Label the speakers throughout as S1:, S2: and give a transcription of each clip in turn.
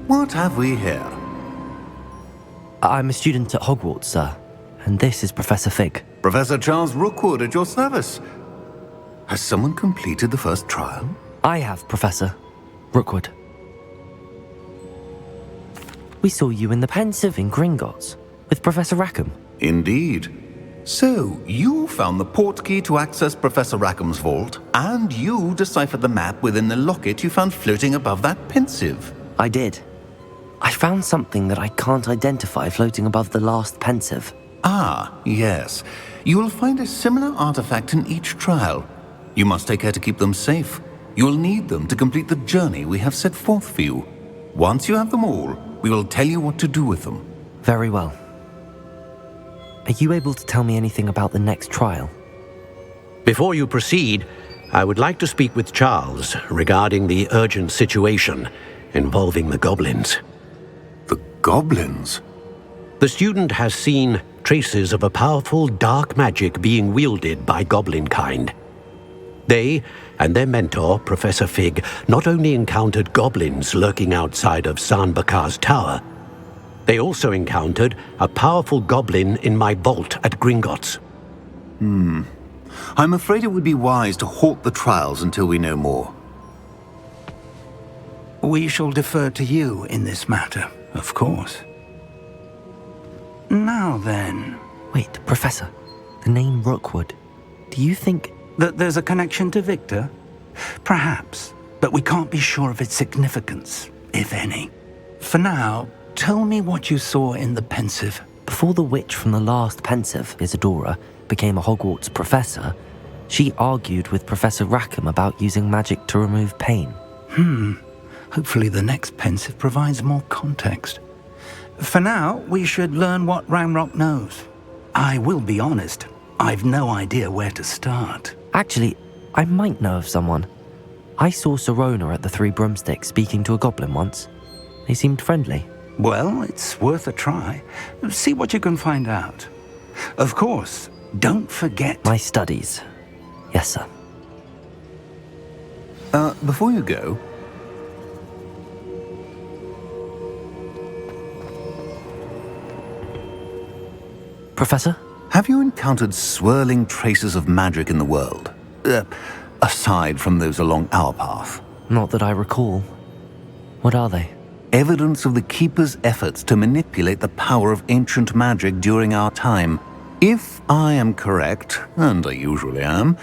S1: What have we here?
S2: I'm a student at Hogwarts, sir. And this is Professor Fig.
S1: Professor Charles Rookwood at your service. Has someone completed the first trial?
S2: I have, Professor Rookwood. We saw you in the Pensieve in Gringotts with Professor Rackham.
S1: Indeed. So, you found the portkey to access Professor Rackham's vault, and you deciphered the map within the locket you found floating above that Pensieve.
S2: I did. I found something that I can't identify floating above the last Pensieve.
S1: Ah, yes. You will find a similar artifact in each trial. You must take care to keep them safe. You will need them to complete the journey we have set forth for you. Once you have them all, we will tell you what to do with them.
S2: Very well. Are you able to tell me anything about the next trial?
S3: Before you proceed, I would like to speak with Charles regarding the urgent situation involving the goblins.
S1: The goblins?
S3: The student has seen traces of a powerful dark magic being wielded by goblin kind. They and their mentor, Professor Fig, not only encountered goblins lurking outside of Sanbakar's tower, they also encountered a powerful goblin in my vault at Gringotts.
S1: I'm afraid it would be wise to halt the trials until we know more.
S4: We shall defer to you in this matter, of course. Now then...
S2: Wait, Professor. The name Rookwood. Do you think...
S4: that there's a connection to Victor? Perhaps, but we can't be sure of its significance, if any. For now, tell me what you saw in the Pensieve.
S2: Before the witch from the last Pensieve, Isadora, became a Hogwarts professor, she argued with Professor Rackham about using magic to remove pain.
S4: Hopefully the next Pensieve provides more context. For now, we should learn what Ranrock knows. I will be honest, I've no idea where to start.
S2: Actually, I might know of someone. I saw Serona at the Three Broomsticks speaking to a goblin once. They seemed friendly.
S4: Well, it's worth a try. See what you can find out. Of course, don't forget...
S2: My studies. Yes, sir.
S1: Before you go...
S2: Professor?
S1: Have you encountered swirling traces of magic in the world? Aside from those along our path?
S2: Not that I recall. What are they?
S1: Evidence of the Keeper's efforts to manipulate the power of ancient magic during our time. If I am correct, and I usually am,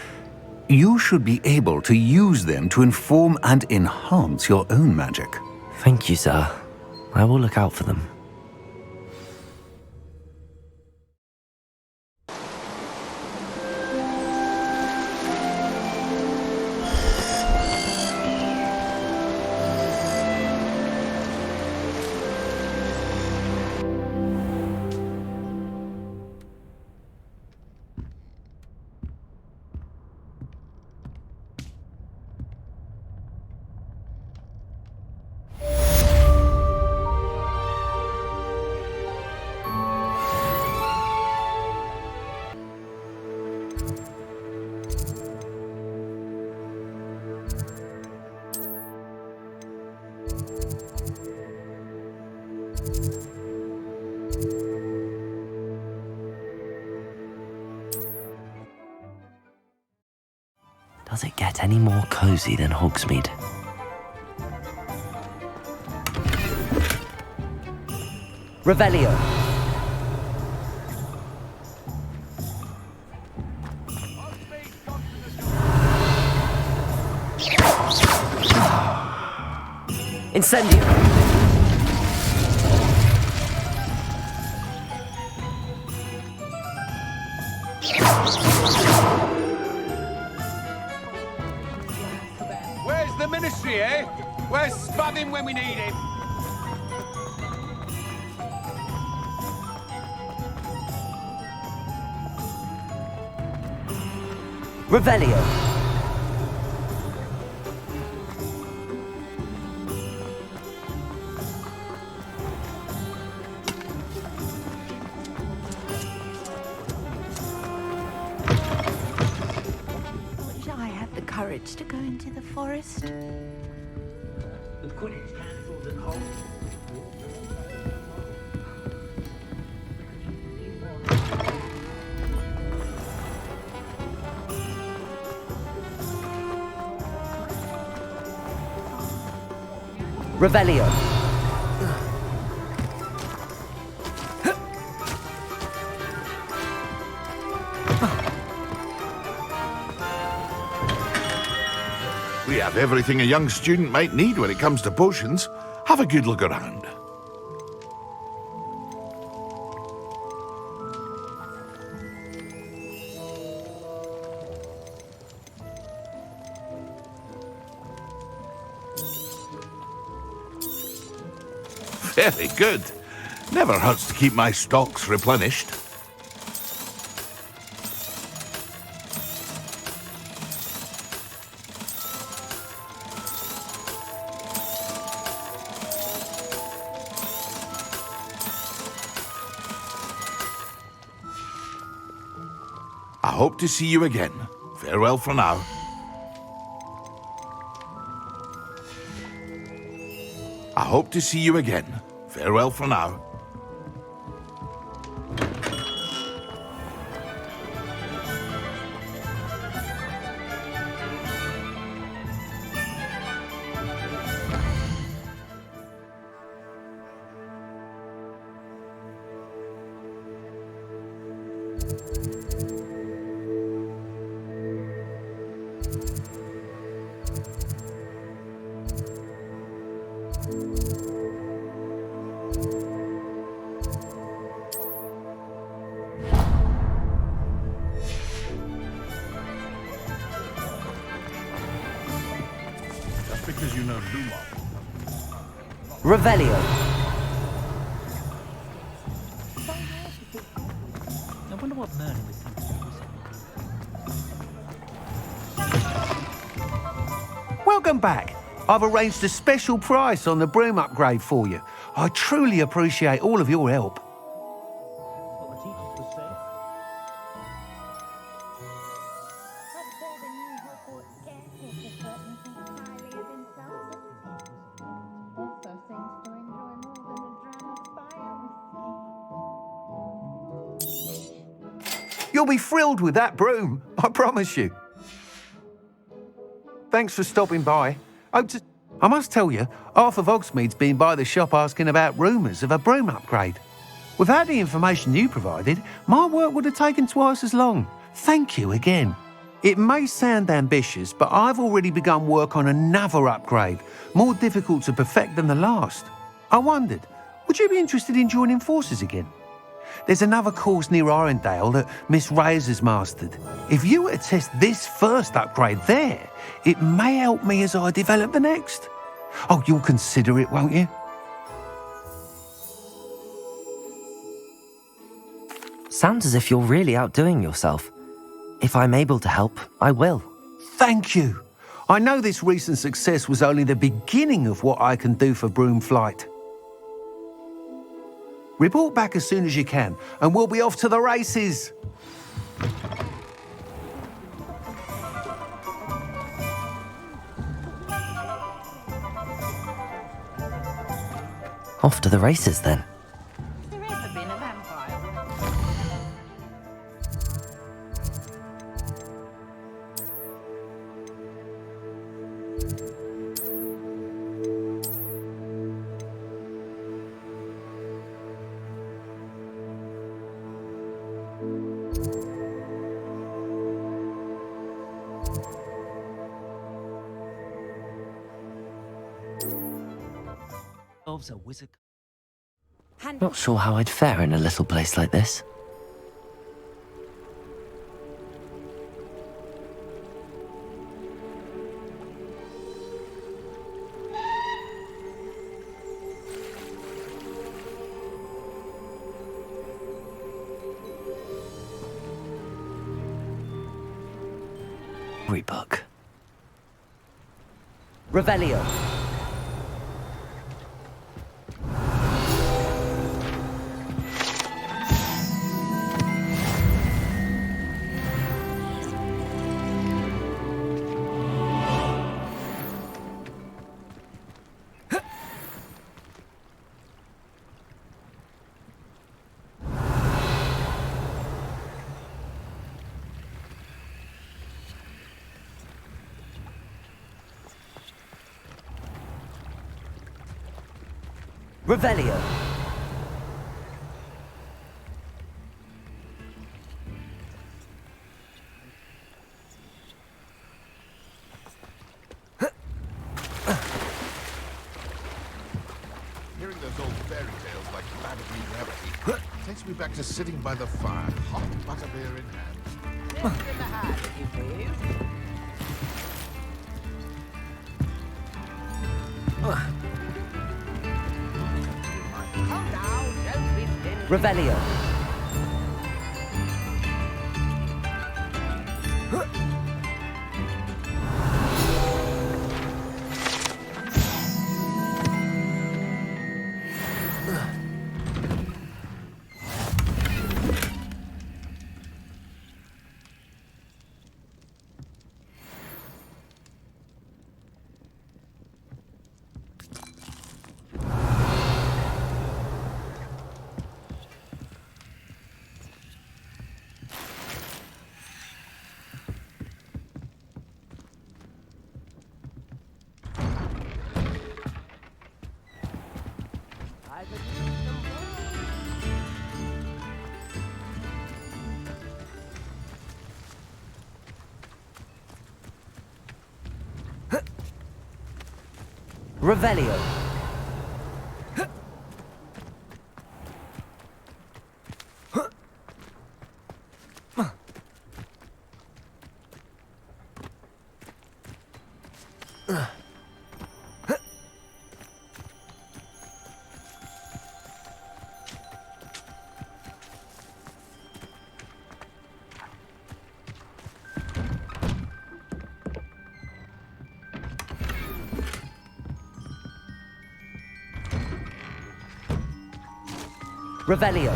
S1: you should be able to use them to inform and enhance your own magic.
S2: Thank you, sir. I will look out for them. Does it get any more cozy than Hogsmeade? Revelio. Incendio.
S5: Where's the ministry, eh? Where's Spavin when we need him?
S2: Revelio.
S6: Wish I had the courage to go into the forest.
S7: The Quidditch cancelled at home.
S2: Revelio.
S7: We have everything a young student might need when it comes to potions. Have a good look around. Very good. Never hurts to keep my stocks replenished. I hope to see you again. Farewell for now. I hope to see you again. Farewell for now. Just because you know Luma.
S2: Revelio.
S8: I wonder what Merlin would think.
S9: Welcome back. I've arranged a special price on the broom upgrade for you. I truly appreciate all of your help.
S8: What the teachers would say.
S6: Observe the new Hogwarts scarcity for certain think highly of himself. Also seems to enjoy more than a dram of fire whiskey.
S9: You'll be thrilled with that broom, I promise you. Thanks for stopping by. I must tell you, half of Hogsmeade's been by the shop asking about rumours of a broom upgrade. Without the information you provided, my work would have taken twice as long. Thank you again. It may sound ambitious, but I've already begun work on another upgrade, more difficult to perfect than the last. I wondered, would you be interested in joining forces again? There's another course near Arendelle that Miss Reyes has mastered. If you were to test this first upgrade there, it may help me as I develop the next. Oh, you'll consider it, won't you?
S2: Sounds as if you're really outdoing yourself. If I'm able to help, I will.
S9: Thank you. I know this recent success was only the beginning of what I can do for Broomflight. Report back as soon as you can, and we'll be off to the races.
S2: Off to the races then.
S6: Has there ever been a vampire?
S8: Elves are wizard.
S2: Not sure how I'd fare in a little place like this. Book. Revelio. Revelio.
S7: Hearing those old fairy tales like Vladimir Gravity takes me back to sitting by the fire, hot butterbeer in hand.
S10: Next in the hat, if you please. Come now, don't be stingy.
S2: Revelio.
S10: I could use some
S2: Revelio. Revelio.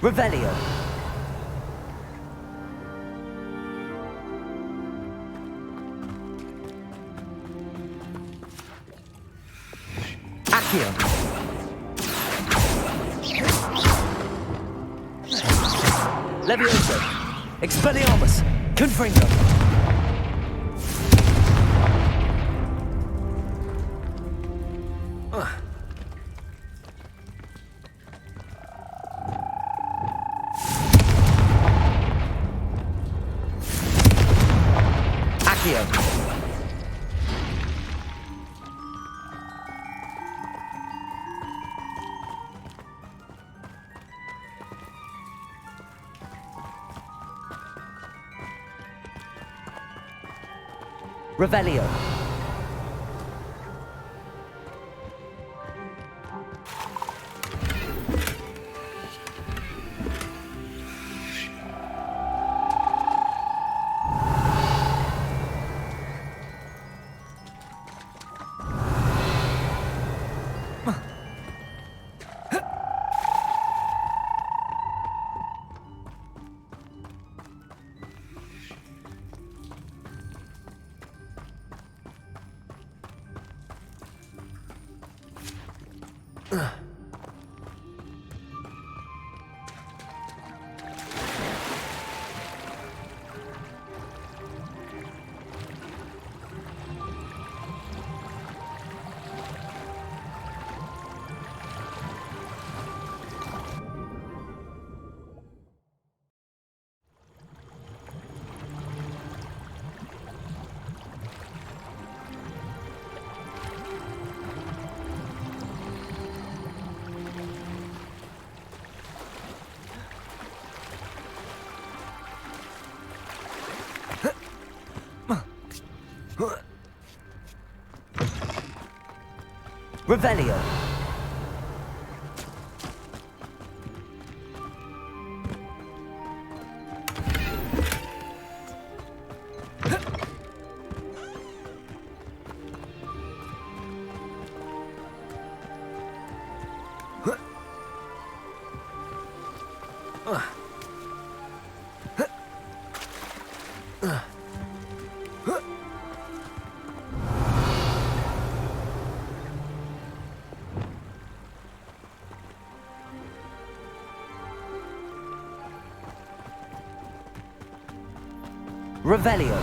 S2: Revelio. Accio. Levioso. Expelliarmus. Confringo. Revelio. Revelio. Revelio.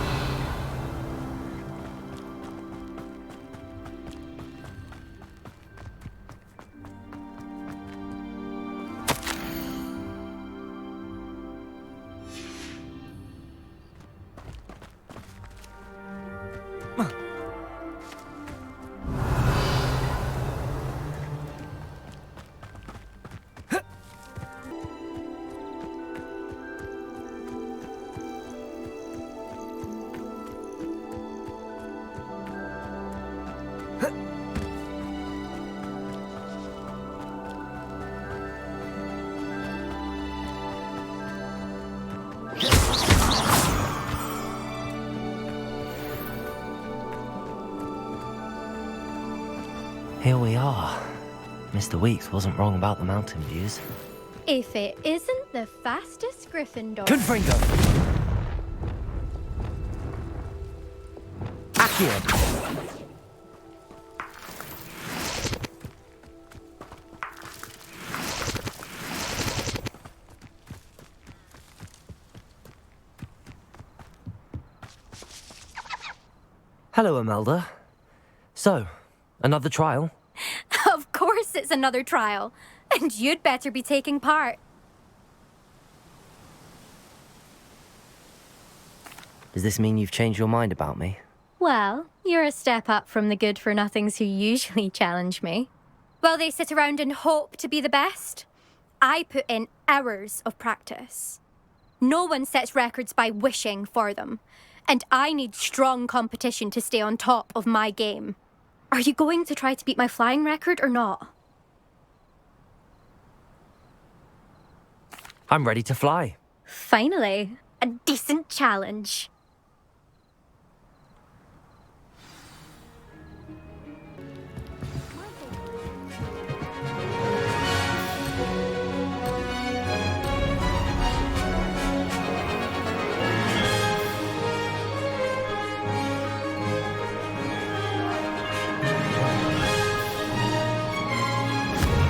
S2: Here we are. Mr. Weeks wasn't wrong about the mountain views.
S6: If it isn't the fastest Gryffindor.
S2: Confringo! Accio! Hello, Imelda. So, another trial?
S6: Of course it's another trial. And you'd better be taking part.
S2: Does this mean you've changed your mind about me?
S6: Well, you're a step up from the good-for-nothings who usually challenge me. While they sit around and hope to be the best, I put in hours of practice. No one sets records by wishing for them. And I need strong competition to stay on top of my game. Are you going to try to beat my flying record or not?
S2: I'm ready to fly.
S6: Finally, a decent challenge.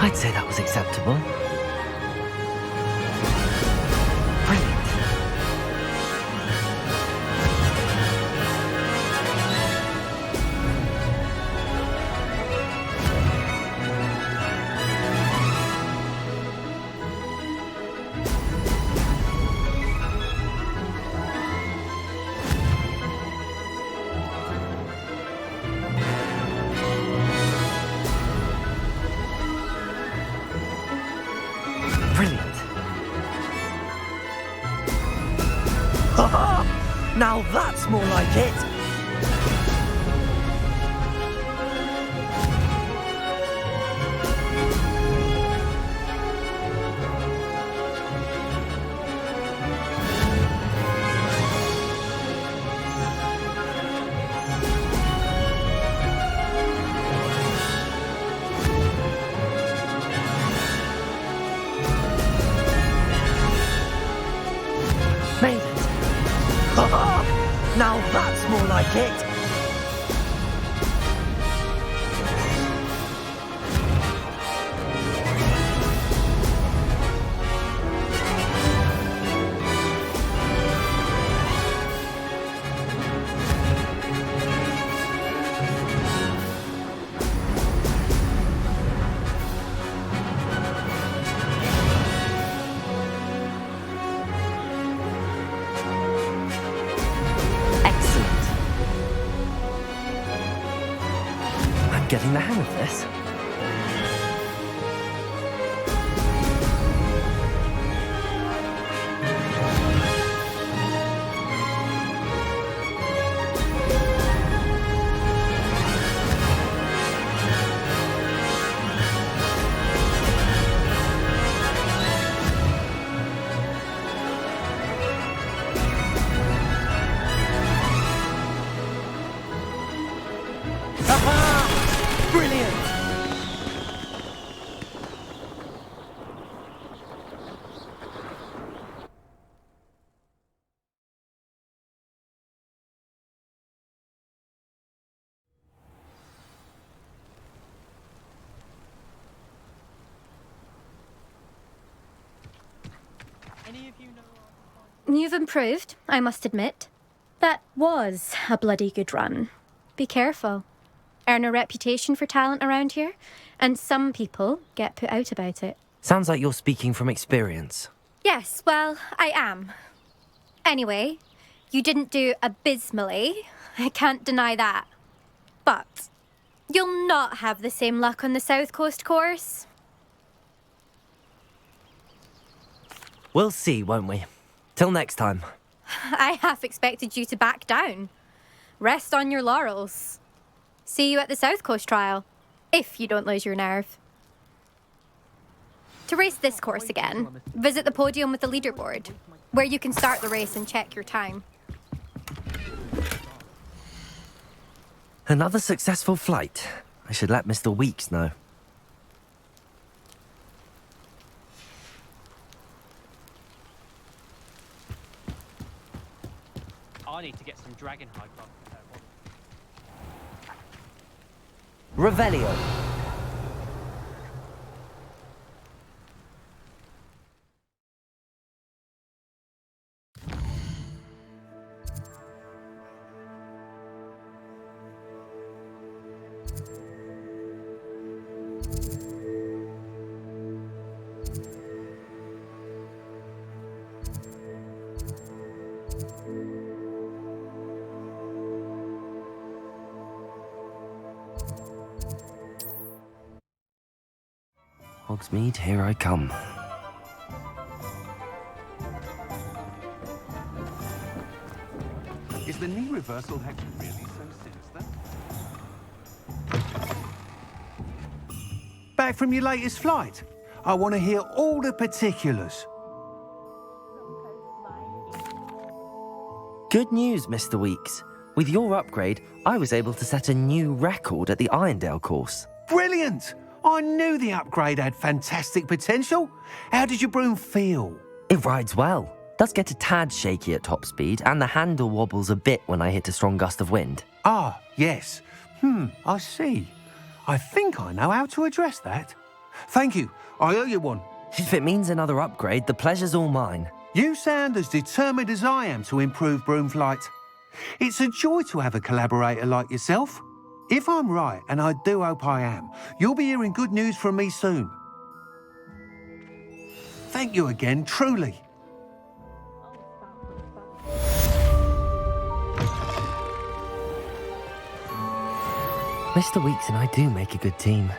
S2: I'd say that was acceptable. Brilliant. Brilliant. Now that's more like it. Made it. Now that's more like it. Getting the hang of this.
S8: any of you know?
S6: You've improved, I must admit. That was a bloody good run. Be careful. Earn a reputation for talent around here, and some people get put out about it.
S2: Sounds like you're speaking from experience.
S6: Yes, well, I am. Anyway, you didn't do abysmally. I can't deny that. But you'll not have the same luck on the South Coast course.
S2: We'll see, won't we? Till next time.
S6: I half expected you to back down. Rest on your laurels. See you at the South Coast trial, if you don't lose your nerve. To race this course again, visit the podium with the leaderboard, where you can start the race and check your time.
S2: Another successful flight. I should let Mr. Weeks know.
S8: I need to get some dragon hide.
S2: Revelio. Hogsmeade, here I come.
S9: Is the knee reversal hex really so sinister? Back from your latest flight? I want to hear all the particulars.
S2: Good news, Mr. Weeks. With your upgrade, I was able to set a new record at the Irondale course.
S9: Brilliant! I knew the upgrade had fantastic potential. How did your broom feel?
S2: It rides well. Does get a tad shaky at top speed, and the handle wobbles a bit when I hit a strong gust of wind.
S9: Ah, yes. I see. I think I know how to address that. Thank you. I owe you one.
S2: If it means another upgrade, the pleasure's all mine.
S9: You sound as determined as I am to improve broom flight. It's a joy to have a collaborator like yourself. If I'm right, and I do hope I am, you'll be hearing good news from me soon. Thank you again, truly.
S2: Mr. Weeks and I do make a good team.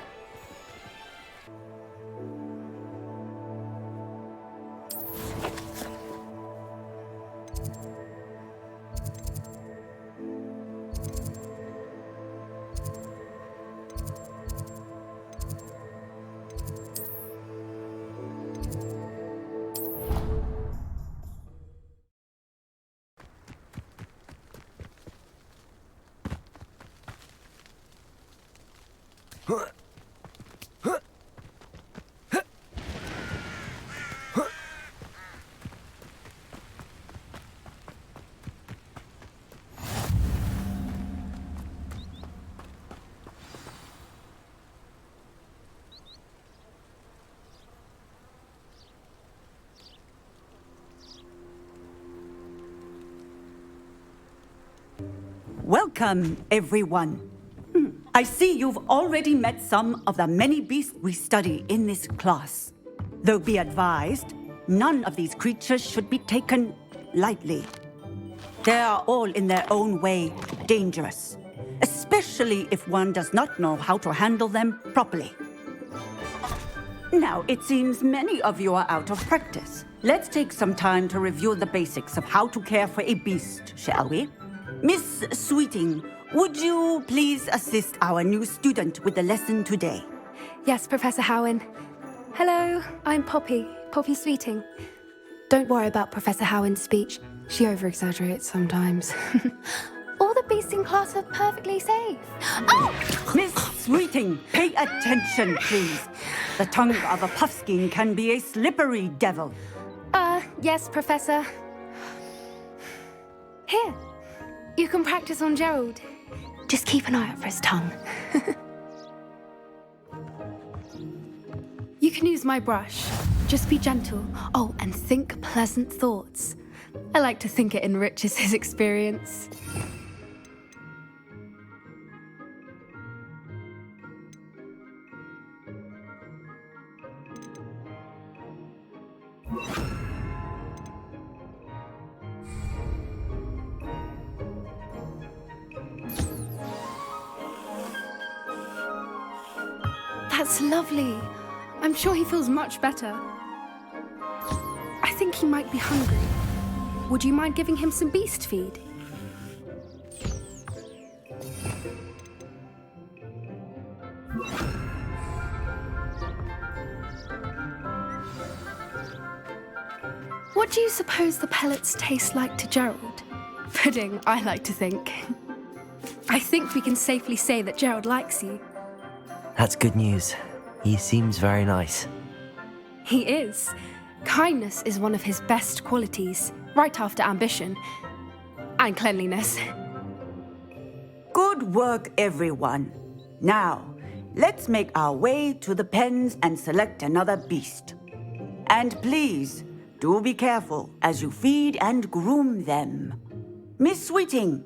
S11: Welcome, everyone. I see you've already met some of the many beasts we study in this class. Though be advised, none of these creatures should be taken lightly. They are all in their own way dangerous, especially if one does not know how to handle them properly. Now, it seems many of you are out of practice. Let's take some time to review the basics of how to care for a beast, shall we? Miss Sweeting, would you please assist our new student with the lesson today?
S12: Yes, Professor Howen. Hello, I'm Poppy Sweeting. Don't worry about Professor Howen's speech. She over-exaggerates sometimes. All the beasts in class are perfectly safe. Oh!
S11: Miss Sweeting, pay attention, please. The tongue of a puffskein can be a slippery devil.
S12: Yes, Professor. Here, you can practice on Gerald. Just keep an eye out for his tongue. You can use my brush. Just be gentle. Oh, and think pleasant thoughts. I like to think it enriches his experience. That's lovely. I'm sure he feels much better. I think he might be hungry. Would you mind giving him some beast feed? What do you suppose the pellets taste like to Gerald? Pudding, I like to think. I think we can safely say that Gerald likes you.
S2: That's good news. He seems very nice.
S12: He is. Kindness is one of his best qualities, right after ambition. And cleanliness.
S11: Good work, everyone. Now, let's make our way to the pens and select another beast. And please, do be careful as you feed and groom them. Miss Sweeting,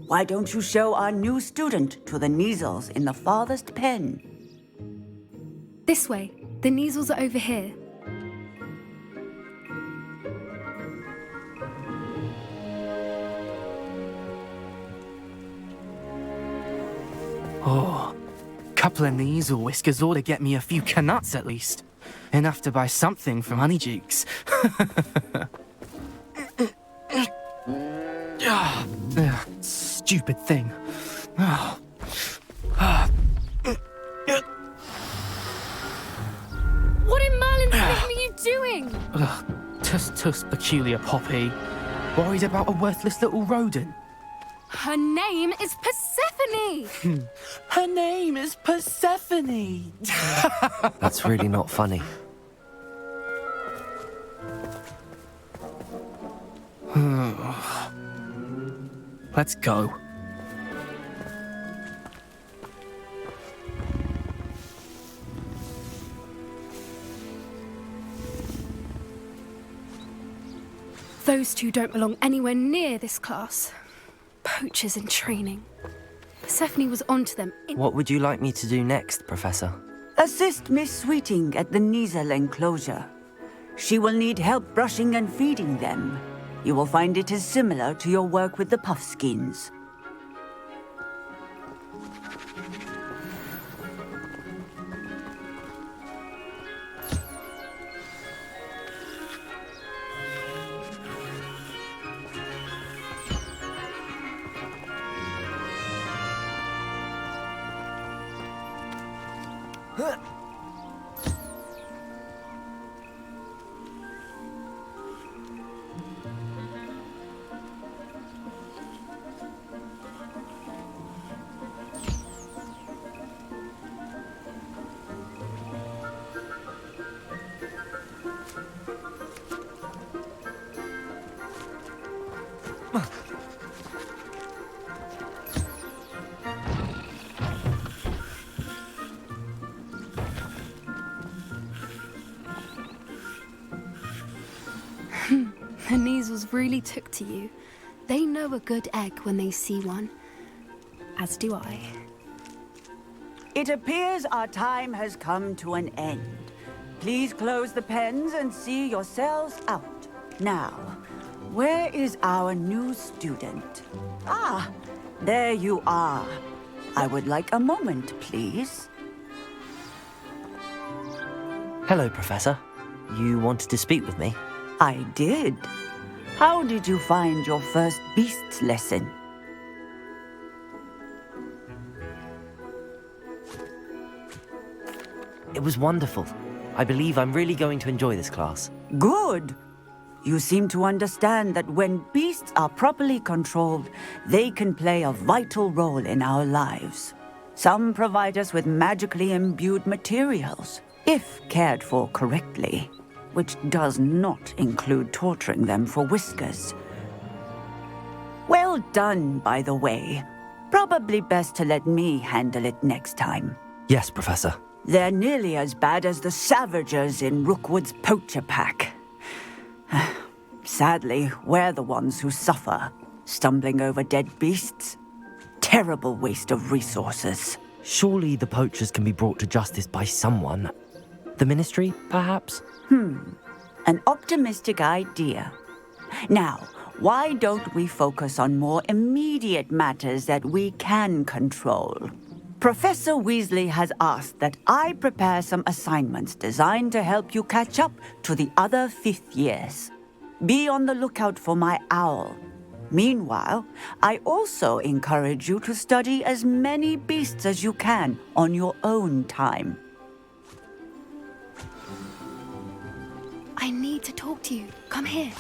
S11: why don't you show our new student to the Kneazles in the farthest pen?
S12: This way. The Kneazles are over here.
S13: Oh, couple of Kneazle whiskers ought to get me a few canuts at least. Enough to buy something from Honeydukes. Stupid thing.
S12: What in Merlin's name are you doing?
S13: Tuss, peculiar Poppy. Worried about a worthless little rodent.
S12: Her name is Persephone!
S13: Her name is Persephone!
S2: That's really not funny.
S13: Let's go.
S12: Those two don't belong anywhere near this class. Poachers in training. Persephone was onto them.
S2: What would you like me to do next, Professor?
S11: Assist Miss Sweeting at the Kneazle enclosure. She will need help brushing and feeding them. You will find it is similar to your work with the Puffskins.
S12: The Kneazles really took to you. They know a good egg when they see one. As do I.
S11: It appears our time has come to an end. Please close the pens and see yourselves out. Now, where is our new student? Ah, there you are. I would like a moment, please.
S2: Hello, Professor. You wanted to speak with me?
S11: I did. How did you find your first beasts lesson?
S2: It was wonderful. I believe I'm really going to enjoy this class.
S11: Good. You seem to understand that when beasts are properly controlled, they can play a vital role in our lives. Some provide us with magically imbued materials, if cared for correctly, which does not include torturing them for whiskers. Well done, by the way. Probably best to let me handle it next time.
S2: Yes, Professor.
S11: They're nearly as bad as the Savagers in Rookwood's poacher pack. Sadly, we're the ones who suffer, stumbling over dead beasts. Terrible waste of resources.
S2: Surely the poachers can be brought to justice by someone. The Ministry, perhaps?
S11: An optimistic idea. Now, why don't we focus on more immediate matters that we can control? Professor Weasley has asked that I prepare some assignments designed to help you catch up to the other 5th years. Be on the lookout for my owl. Meanwhile, I also encourage you to study as many beasts as you can on your own time.
S12: I need to talk to you. Come here.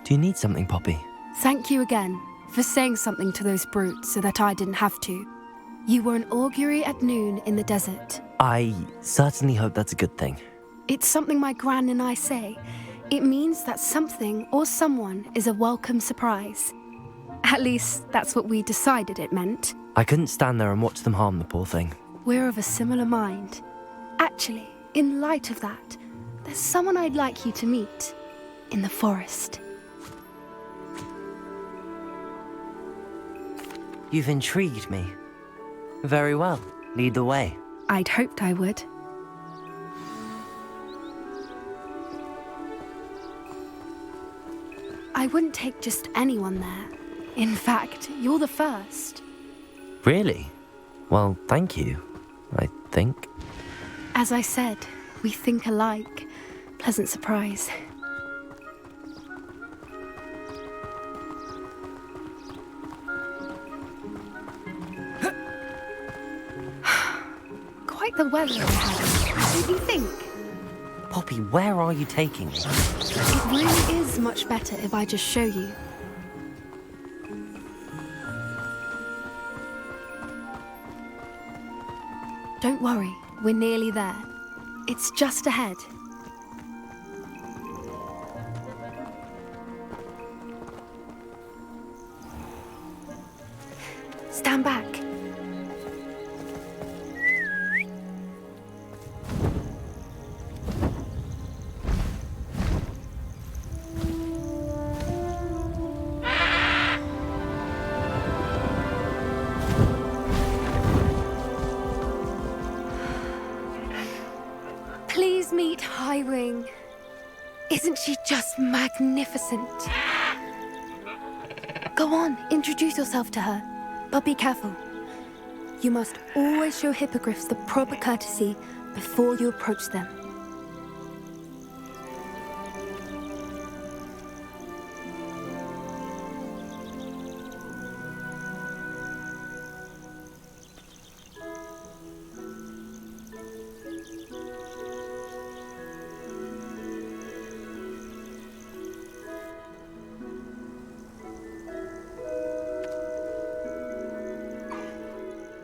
S2: Do you need something, Poppy?
S12: Thank you again for saying something to those brutes so that I didn't have to. You were an augury at noon in the desert.
S2: I certainly hope that's a good thing.
S12: It's something my gran and I say. It means that something or someone is a welcome surprise. At least, that's what we decided it meant.
S2: I couldn't stand there and watch them harm the poor thing.
S12: We're of a similar mind. Actually, in light of that, there's someone I'd like you to meet. In the forest.
S2: You've intrigued me. Very well. Lead the way.
S12: I'd hoped I would. I wouldn't take just anyone there. In fact, you're the first.
S2: Really? Well, thank you, I think.
S12: As I said, we think alike. Pleasant surprise. Quite the weather we have, don't you think?
S2: Poppy, where are you taking me?
S12: It really is much better if I just show you. Don't worry, we're nearly there. It's just ahead. Stand back. Please meet Highwing. Isn't she just magnificent? Go on, introduce yourself to her. But be careful. You must always show hippogriffs the proper courtesy before you approach them.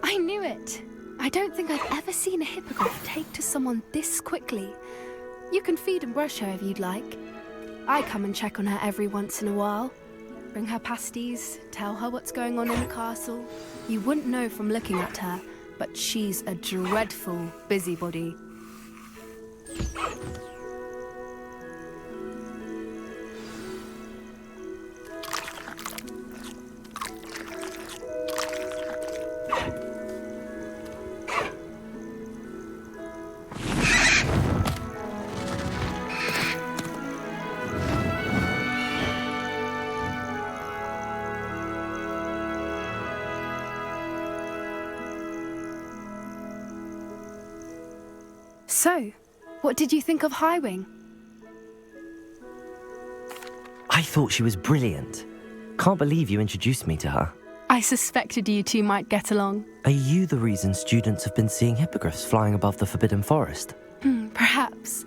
S12: I knew it! I don't think I've ever seen a hippogriff take to someone this quickly. You can feed and brush her if you'd like. I come and check on her every once in a while. Bring her pasties, tell her what's going on in the castle. You wouldn't know from looking at her, but she's a dreadful busybody. So, what did you think of Highwing?
S2: I thought she was brilliant. Can't believe you introduced me to her.
S12: I I suspected you two might get along.
S2: Are you the reason students have been seeing hippogriffs flying above the Forbidden Forest?
S12: Perhaps.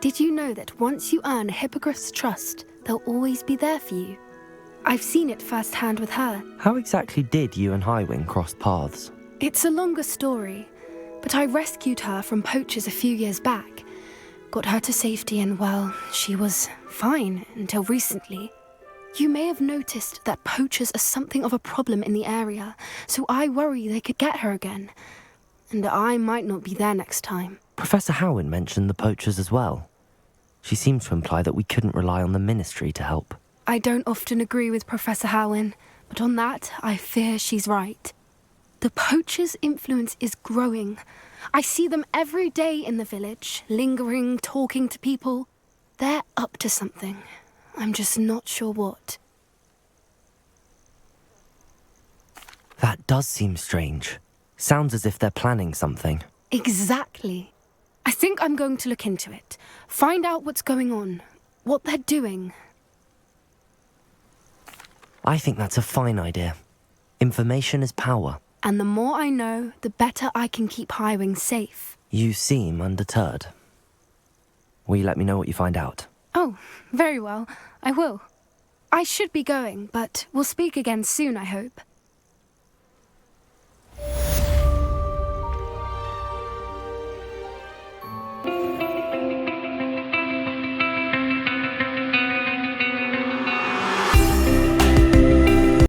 S12: Did you know that once you earn a hippogriff's trust, they'll always be there for you? I've seen it firsthand with her.
S2: How exactly did you and Highwing cross paths?
S12: It's a longer story, but I rescued her from poachers a few years back. Got her to safety and, well, she was fine until recently. You may have noticed that poachers are something of a problem in the area, so I worry they could get her again. And I might not be there next time.
S2: Professor Howin mentioned the poachers as well. She seemed to imply that we couldn't rely on the Ministry to help.
S12: I don't often agree with Professor Howin, but on that, I fear she's right. The poachers' influence is growing. I see them every day in the village, lingering, talking to people. They're up to something. I'm just not sure what.
S2: That does seem strange. Sounds as if they're planning something.
S12: Exactly. I think I'm going to look into it. Find out what's going on, what they're doing.
S2: I think that's a fine idea. Information is power.
S12: And the more I know, the better I can keep Highwing safe.
S2: You seem undeterred. Will you let me know what you find out?
S12: Oh, very well. I will. I should be going, but we'll speak again soon, I hope.